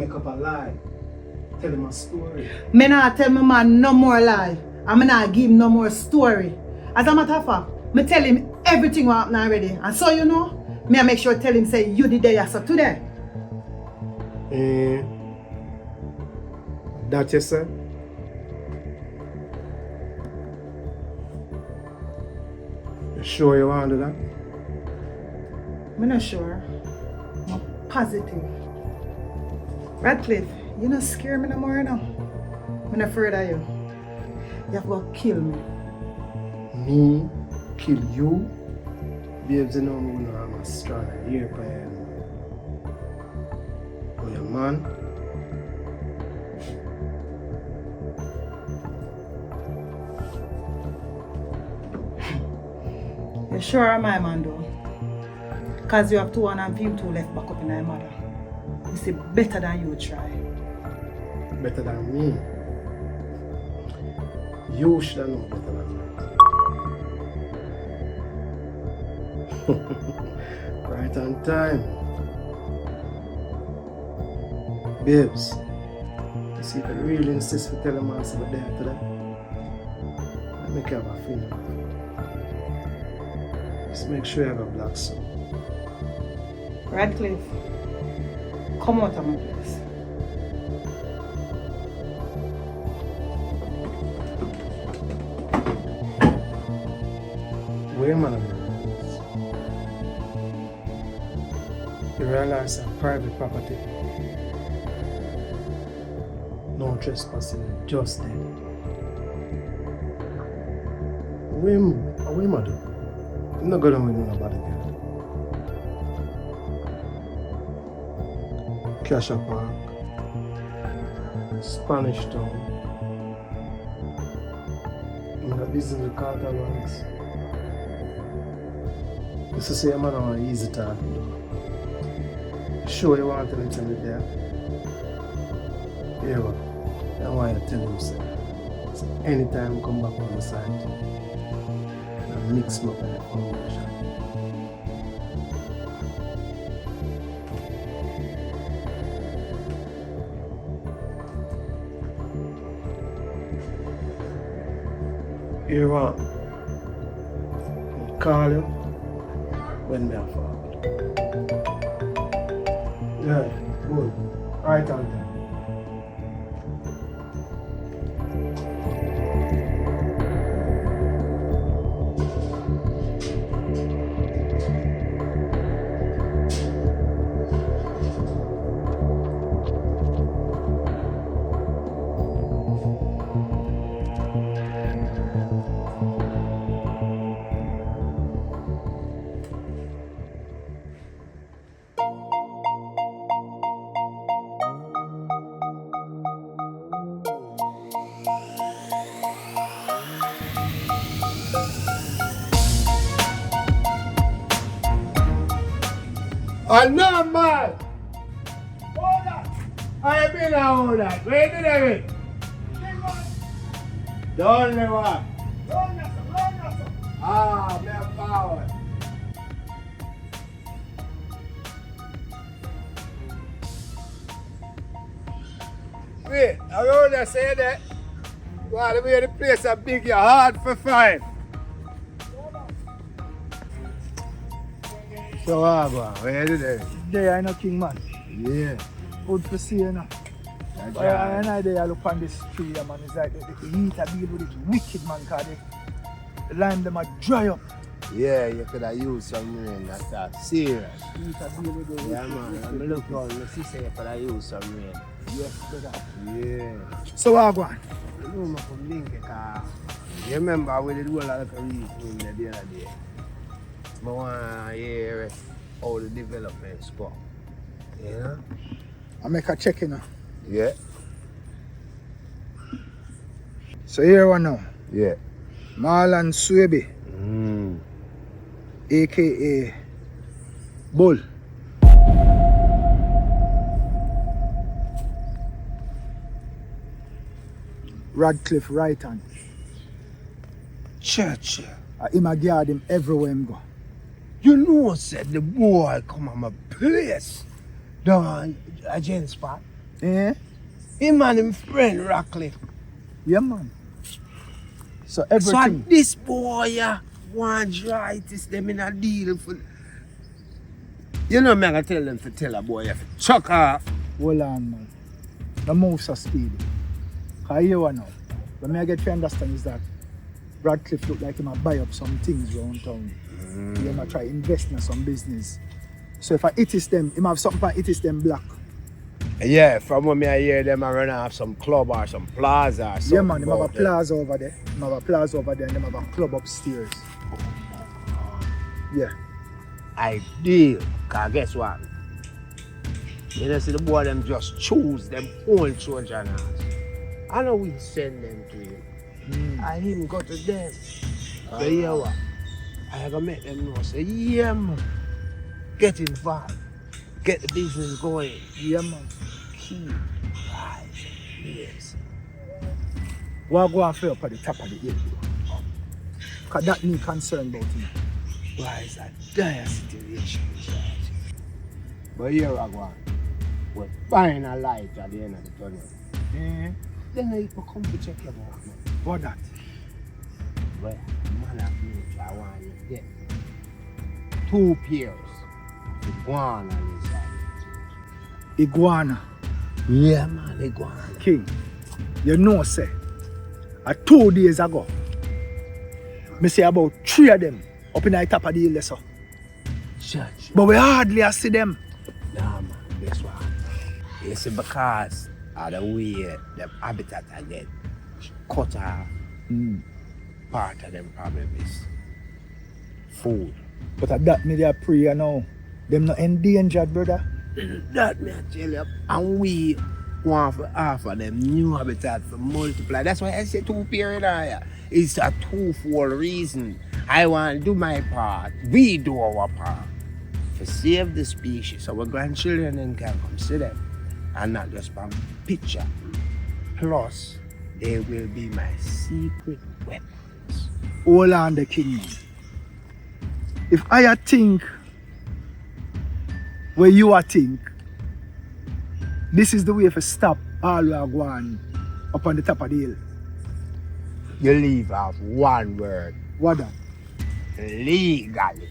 make up a lie. Tell him a story. Me not tell my man no more lie. And me not give him no more story. As a matter of fact, me tell him everything what happened already. And so you know, me I make sure tell him say you did there so today. That you say? You sure you want to do that? I'm not sure. I'm positive. Radcliffe, you not scare me no more now. I'm not afraid of you. You have to go kill me. Me? Kill you? Babes, you know I'm a strong ear for him. Oh, your man? You sure am I, man, though? Because you have 202 left back up in my mother. You see, better than you try. Better than me? You should know better than me. Right on time. Babes, you see if I really insist to tell them I'm there today, let me have a feeling. Just make sure you have a black suit. Radcliffe, come out of my place. Wait a minute. You realize I'm private property. No trespassing, just there. Wait a minute. I'm not gonna win about it again. Casha Park, Spanish Town. I'm gonna visit the carter ones. This is a man on an easy talk. Sure you want to tell me there? Yeah, well, that's why I tell him so. So anytime I come back on the side, I mix him up in the combination. You want? I'll call you when we are forward. Yeah, good. Right on time. Oh no, man! Hold that! I been hold that. Wait a minute. Don't let what? Run that. Ah, man, forward. Wait, I want to say that. Well, the way the place is big, you're hard for five. So, where is it? There I know King man. Yeah. Good to see you now. And I look on this tree, man. It's like the heat I deal with it wicked, man, because the lime them are dry up. Yeah, you could have used some rain, that's serious. Heat I deal with it. Yeah, man. I'm looking on the sister, you could have used some rain. Yes, brother. Yeah. So what go on? You know, I'm from Lincoln, you remember we did a lot of reading the other day. I want to hear how the developments go. You know? I make a check in now. Yeah. So here one now. Yeah. Marlon Swebe, aka Bull. Radcliffe right hand. Church. Him a guard him everywhere him go. You know, said the boy come on my place down a gent spot. Eh? Him and him friend Rockley. Yeah, man. So So everything. this boy want try this them in a deal for. You know me I tell them to tell a boy if chuck off. Hold on, man. The move so speedy. Cause you know, what me I get to understand is that Radcliffe look like he might buy up some things around town. He might try invest in some business. So if I hit them, he might have something for hit them black. Yeah, from when me I hear them I run off some club or some plaza or something. Yeah, man, they have a about that. plaza over there. They have a plaza over there and they have a club upstairs. Yeah. Ideal. Cause guess what? You know see the boy them just choose them own Trojan house. I know we send them to him. And him go to them. So yeah what? I gotta make them know. Say yeah man. Get involved. Get the business going. Yeah, man. Keep rising. Yes. What go and feel up at the top of the hill? Because that me concerned about him. Why is that dire situation? But here I go. We're buying a light at the end of the tunnel. Then I come to check your work, man. What that? Well, man of nature, I want you to get 2 pairs of iguana inside. Iguana. Yeah, man, iguana. King, you know, say, 2 days ago, me say about 3 of them up in the top of the hill, so. Sure. But we hardly see them. Nah, man, guess what? It's because of the way the habitat I get cut off. Part of them problem is food. But at that me they pray now. Them not endangered, brother. That me I tell you. And we want to offer them new habitat for multiply. That's why I say 2 pair in here. It's a twofold reason. I want to do my part. We do our part. To save the species. Our grandchildren then can come see them. And not just from picture. Plus, they will be my secret weapons. Hold on the king. If I think where you are think, this is the way to stop all we are going up on the top of the hill. You leave off one word. What that? Legally.